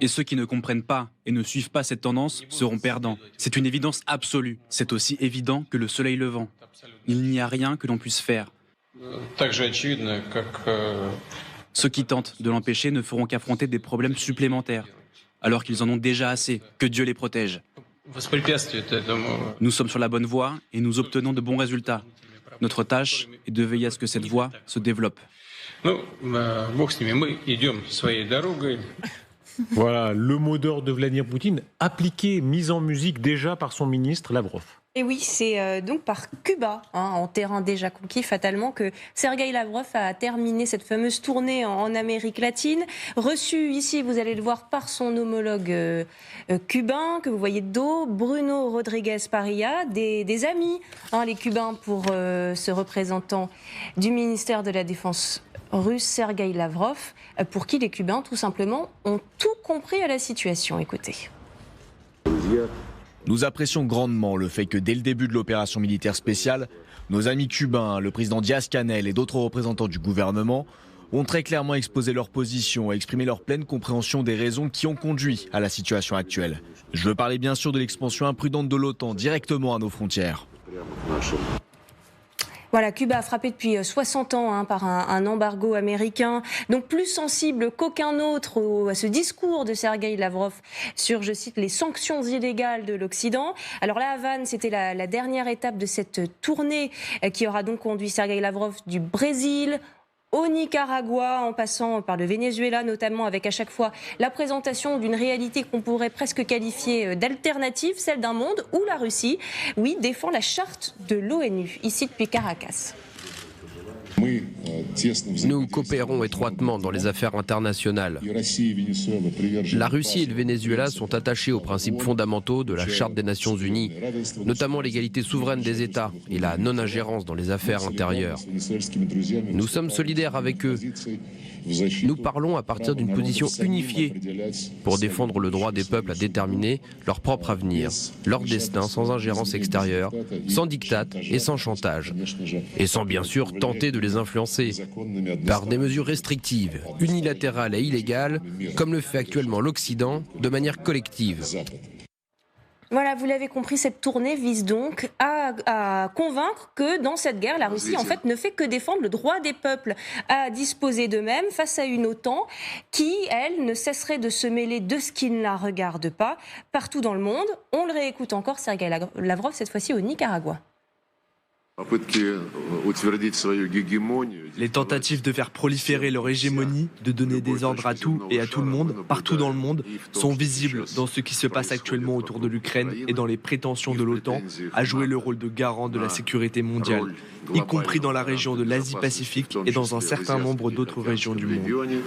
Et ceux qui ne comprennent pas et ne suivent pas cette tendance seront perdants. C'est une évidence absolue. C'est aussi évident que le soleil levant. Il n'y a rien que l'on puisse faire. Ceux qui tentent de l'empêcher ne feront qu'affronter des problèmes supplémentaires, alors qu'ils en ont déjà assez. Que Dieu les protège. Nous sommes sur la bonne voie et nous obtenons de bons résultats. Notre tâche est de veiller à ce que cette voie se développe. Voilà, le mot d'ordre de Vladimir Poutine, appliqué, mis en musique déjà par son ministre Lavrov. Et oui, c'est donc par Cuba, en terrain déjà conquis fatalement, que Sergueï Lavrov a terminé cette fameuse tournée en Amérique latine. Reçu ici, vous allez le voir, par son homologue cubain, que vous voyez de dos, Bruno Rodriguez Parilla, des amis, les Cubains, pour ce représentant du ministère de la Défense russe, Sergueï Lavrov, pour qui les Cubains, tout simplement, ont tout compris à la situation. Écoutez. Nous apprécions grandement le fait que dès le début de l'opération militaire spéciale, nos amis cubains, le président Díaz-Canel et d'autres représentants du gouvernement ont très clairement exposé leur position et exprimé leur pleine compréhension des raisons qui ont conduit à la situation actuelle. Je veux parler bien sûr de l'expansion imprudente de l'OTAN directement à nos frontières. Voilà, Cuba a frappé depuis 60 ans par un embargo américain, donc plus sensible qu'aucun autre à ce discours de Sergueï Lavrov sur, je cite, les sanctions illégales de l'Occident. Alors la Havane, c'était la dernière étape de cette tournée qui aura donc conduit Sergueï Lavrov du Brésil au Nicaragua, en passant par le Venezuela, notamment avec à chaque fois la présentation d'une réalité qu'on pourrait presque qualifier d'alternative, celle d'un monde où la Russie, oui, défend la charte de l'ONU, ici depuis Caracas. Nous coopérons étroitement dans les affaires internationales. La Russie et le Venezuela sont attachés aux principes fondamentaux de la Charte des Nations Unies, notamment l'égalité souveraine des États et la non-ingérence dans les affaires intérieures. Nous sommes solidaires avec eux. Nous parlons à partir d'une position unifiée pour défendre le droit des peuples à déterminer leur propre avenir, leur destin sans ingérence extérieure, sans diktat et sans chantage. Et sans bien sûr tenter de les influencer par des mesures restrictives, unilatérales et illégales, comme le fait actuellement l'Occident de manière collective. Voilà, vous l'avez compris, cette tournée vise donc à convaincre que dans cette guerre, la Russie en fait ne fait que défendre le droit des peuples à disposer d'eux-mêmes face à une OTAN qui, elle, ne cesserait de se mêler de ce qui ne la regarde pas partout dans le monde. On le réécoute encore, Sergueï Lavrov, cette fois-ci au Nicaragua. Les tentatives de faire proliférer leur hégémonie, de donner des ordres à tout et à tout le monde, partout dans le monde, sont visibles dans ce qui se passe actuellement autour de l'Ukraine et dans les prétentions de l'OTAN à jouer le rôle de garant de la sécurité mondiale, y compris dans la région de l'Asie-Pacifique et dans un certain nombre d'autres régions du monde.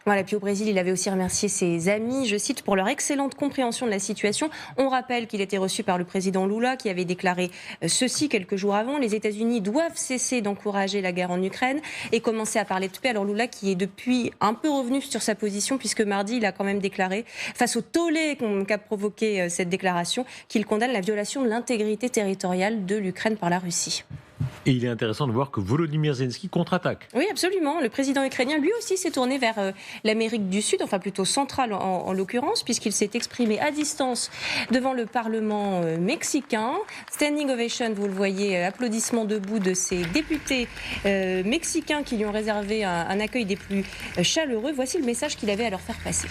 Voilà, puis au Brésil, il avait aussi remercié ses amis, je cite, pour leur excellente compréhension de la situation. On rappelle qu'il était reçu par le président Lula qui avait déclaré ceci quelques jours avant. Les États-Unis doivent cesser d'encourager la guerre en Ukraine et commencer à parler de paix. Alors Lula qui est depuis un peu revenu sur sa position puisque mardi, il a quand même déclaré, face au tollé qu'a provoqué cette déclaration, qu'il condamne la violation de l'intégrité territoriale de l'Ukraine par la Russie. Et il est intéressant de voir que Volodymyr Zelensky contre-attaque. Oui, absolument. Le président ukrainien, lui aussi, s'est tourné vers l'Amérique du Sud, enfin plutôt centrale en l'occurrence, puisqu'il s'est exprimé à distance devant le Parlement mexicain. Standing ovation, vous le voyez, applaudissements debout de ces députés mexicains qui lui ont réservé un accueil des plus chaleureux. Voici le message qu'il avait à leur faire passer.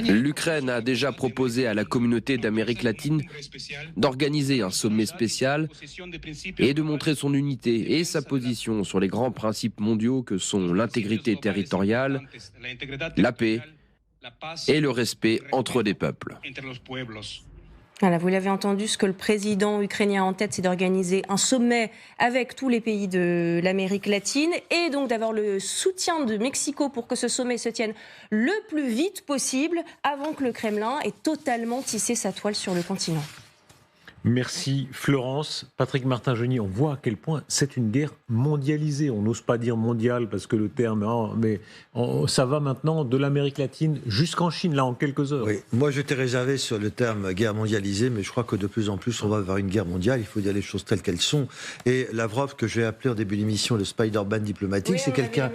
L'Ukraine a déjà proposé à la communauté d'Amérique latine d'organiser un sommet spécial et de montrer son unité et sa position sur les grands principes mondiaux que sont l'intégrité territoriale, la paix et le respect entre les peuples. Voilà, vous l'avez entendu, ce que le président ukrainien a en tête, c'est d'organiser un sommet avec tous les pays de l'Amérique latine et donc d'avoir le soutien de Mexico pour que ce sommet se tienne le plus vite possible avant que le Kremlin ait totalement tissé sa toile sur le continent. Merci Florence. Patrick Martin-Geny, on voit à quel point c'est une guerre mondialisée. On n'ose pas dire mondiale parce que le terme, ça va maintenant de l'Amérique latine jusqu'en Chine, là en quelques heures. Oui, moi j'étais réservé sur le terme guerre mondialisée, mais je crois que de plus en plus on va vers une guerre mondiale. Il faut dire les choses telles qu'elles sont. Et Lavrov, que j'ai appelé en début d'émission le Spider-Man diplomatique, Oui, c'est quelqu'un.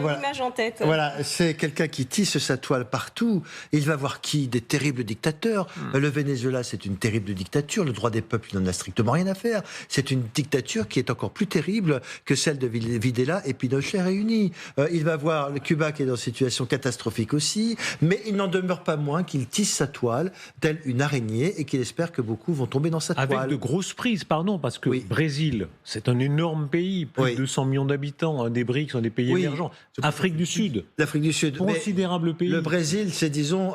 Voilà. L'image en tête. Voilà, c'est quelqu'un qui tisse sa toile partout. Il va voir qui? Des terribles dictateurs. Le Venezuela, c'est une terrible dictature. Le droit des peuples, il n'en a strictement rien à faire. C'est une dictature qui est encore plus terrible que celle de Videla et Pinochet réunis. Il va voir le Cuba qui est dans une situation catastrophique aussi, mais il n'en demeure pas moins qu'il tisse sa toile telle une araignée et qu'il espère que beaucoup vont tomber dans sa toile. Avec de grosses prises, parce que Brésil, c'est un énorme pays, plus de 200 millions d'habitants, un des BRICS, un des pays émergents. L'Afrique du Sud, considérable pays. Le Brésil, c'est disons,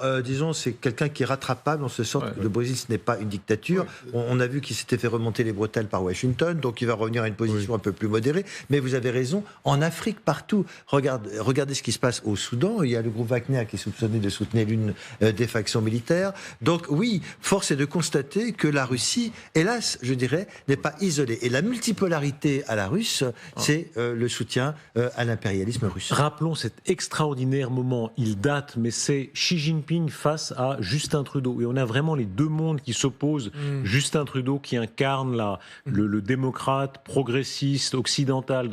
c'est quelqu'un qui est rattrapable en ce sorte que le Brésil, ce n'est pas une dictature. On a vu qu'il s'était fait remonter les bretelles par Washington, donc il va revenir à une position un peu plus modérée. Mais vous avez raison, en Afrique, partout. Regardez ce qui se passe au Soudan. Il y a le groupe Wagner qui est soupçonné de soutenir l'une des factions militaires. Donc oui, force est de constater que la Russie, hélas, je dirais, n'est pas isolée. Et la multipolarité à la russe, c'est le soutien à l'impérialisme russe. Rappelons cet extraordinaire moment. Il date, mais c'est Xi Jinping face à Justin Trudeau. Et on a vraiment les deux mondes qui s'opposent. Justin Trudeau qui incarne le démocrate progressiste occidental,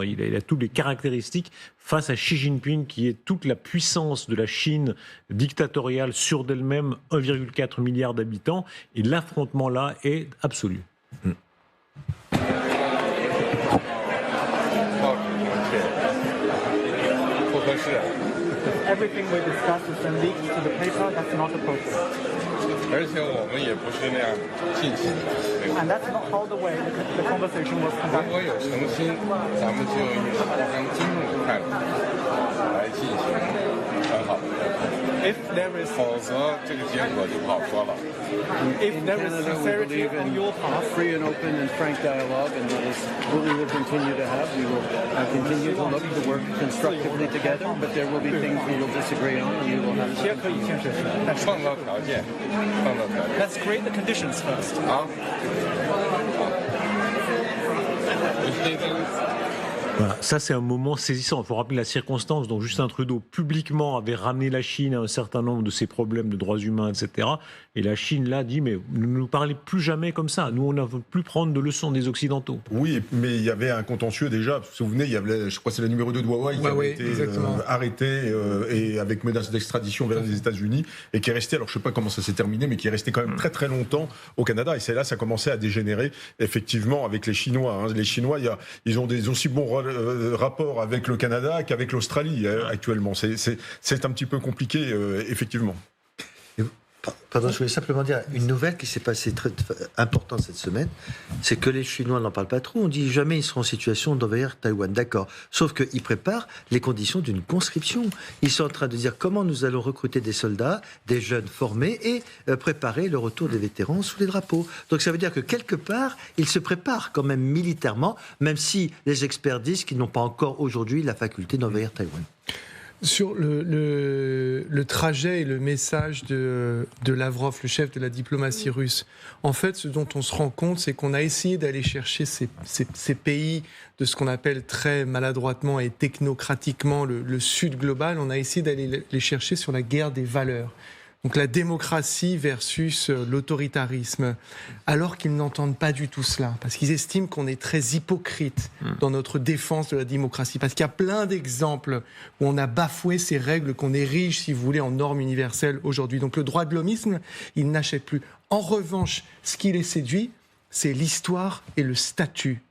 il a toutes les caractéristiques, face à Xi Jinping qui est toute la puissance de la Chine dictatoriale sûre d'elle-même, 1,4 milliard d'habitants, et l'affrontement là est absolu. Everything we discuss has been leaked to the paper. That's not appropriate. 而且我们也不是那样进行的。And that's not how the conversation was 如 conducted. 果有诚心，咱们就用一个互相尊重的态度来进行很好的沟通。 If there is 否则这个结果就不好说了。 sincerity on your part, free and open and frank dialogue, and that is what we will continue to have. We will continue to look to work constructively together, but there will be things we will disagree on, and we will have 一切可以坚持。创造条件，创造条件。 Let's create the conditions first. 好。Voilà, ça c'est un moment saisissant. Il faut rappeler la circonstance dont Justin Trudeau publiquement avait ramené la Chine à un certain nombre de ses problèmes de droits humains, etc. Et la Chine là dit mais ne nous parlez plus jamais comme ça. Nous on ne veut plus prendre de leçons des Occidentaux. Oui, mais il y avait un contentieux déjà. Vous vous souvenez, il y avait, je crois que c'est le numéro 2 de Huawei qui avait été arrêté et avec menace d'extradition vers les États-Unis et qui est resté, alors je ne sais pas comment ça s'est terminé, mais qui est resté quand même très très longtemps au Canada. Et c'est là ça commençait à dégénérer effectivement avec les Chinois. Les Chinois, ils ont des aussi bons rapport avec le Canada qu'avec l'Australie actuellement. C'est un petit peu compliqué, effectivement. Pardon, je voulais simplement dire une nouvelle qui s'est passée très importante cette semaine, c'est que les Chinois n'en parlent pas trop. On dit jamais ils seront en situation d'envahir Taïwan, d'accord. Sauf qu'ils préparent les conditions d'une conscription. Ils sont en train de dire comment nous allons recruter des soldats, des jeunes formés et préparer le retour des vétérans sous les drapeaux. Donc ça veut dire que quelque part, ils se préparent quand même militairement, même si les experts disent qu'ils n'ont pas encore aujourd'hui la faculté d'envahir Taïwan. Sur le trajet et le message de Lavrov, le chef de la diplomatie russe, en fait, ce dont on se rend compte, c'est qu'on a essayé d'aller chercher ces pays de ce qu'on appelle très maladroitement et technocratiquement le Sud global. On a essayé d'aller les chercher sur la guerre des valeurs. Donc la démocratie versus l'autoritarisme, alors qu'ils n'entendent pas du tout cela, parce qu'ils estiment qu'on est très hypocrite dans notre défense de la démocratie, parce qu'il y a plein d'exemples où on a bafoué ces règles qu'on érige, si vous voulez, en normes universelles aujourd'hui. Donc le droit de l'homisme, il n'achète plus. En revanche, ce qui les séduit, c'est l'histoire et le statut.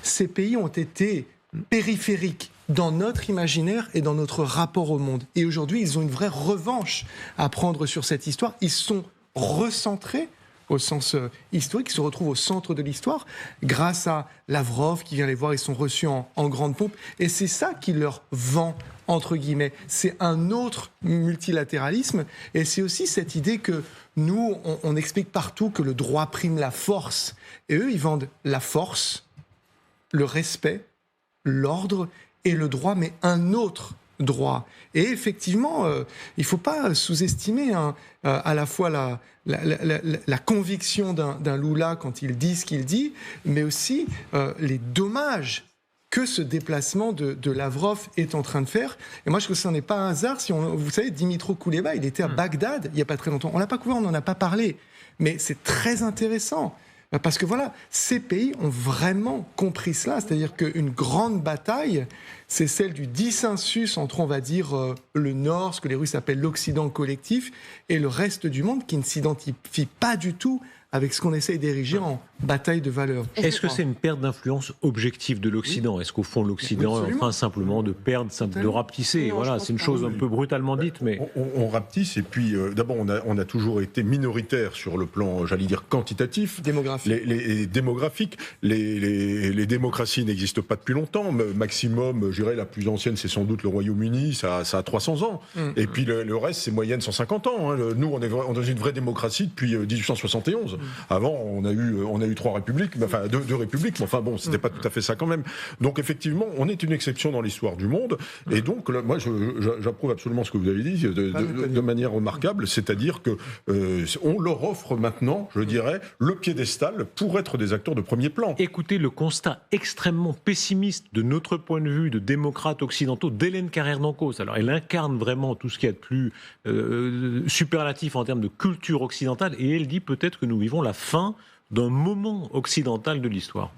Ces pays ont été périphériques dans notre imaginaire et dans notre rapport au monde. Et aujourd'hui, ils ont une vraie revanche à prendre sur cette histoire. Ils sont recentrés au sens historique, ils se retrouvent au centre de l'histoire grâce à Lavrov qui vient les voir, ils sont reçus en grande pompe. Et c'est ça qui leur vend, entre guillemets. C'est un autre multilatéralisme et c'est aussi cette idée que nous, on explique partout que le droit prime la force. Et eux, ils vendent la force, le respect, l'ordre et le droit, mais un autre droit. Et effectivement, il ne faut pas sous-estimer à la fois la conviction d'un Lula quand il dit ce qu'il dit, mais aussi les dommages que ce déplacement de Lavrov est en train de faire. Et moi, je trouve que ce n'est pas un hasard. Vous savez, Dimitro Kuleba, il était à Bagdad il n'y a pas très longtemps. On ne l'a pas couvert, on n'en a pas parlé. Mais c'est très intéressant. Parce que voilà, ces pays ont vraiment compris cela. C'est-à-dire qu'une grande bataille, c'est celle du dissensus entre, on va dire, le Nord, ce que les Russes appellent l'Occident collectif, et le reste du monde qui ne s'identifie pas du tout avec ce qu'on essaye d'ériger en bataille de valeurs. Est-ce que c'est une perte d'influence objective de l'Occident ? Est-ce qu'au fond, l'Occident est en train simplement de perdre, de rapetisser ? Non, voilà, c'est une chose un peu brutalement dite, mais... On rapetisse, et puis d'abord, on a toujours été minoritaire sur le plan, j'allais dire, quantitatif. Démographique. Les démocraties n'existent pas depuis longtemps. Maximum, je dirais, la plus ancienne, c'est sans doute le Royaume-Uni, ça a 300 ans. Et puis le reste, c'est moyenne 150 ans. Hein. Nous, on est dans une vraie démocratie depuis 1871. Avant, on a eu 3 républiques, enfin 2 républiques, mais enfin bon, c'était pas tout à fait ça quand même. Donc effectivement, on est une exception dans l'histoire du monde, et donc là, moi j'approuve absolument ce que vous avez dit de manière remarquable, c'est-à-dire que on leur offre maintenant, je dirais, le piédestal pour être des acteurs de premier plan. Écoutez le constat extrêmement pessimiste de notre point de vue de démocrates occidentaux d'Hélène Carrère-Dancos. Alors elle incarne vraiment tout ce qu'il y a de plus superlatif en termes de culture occidentale, et elle dit peut-être que nous vivons la fin d'un moment occidental de l'histoire.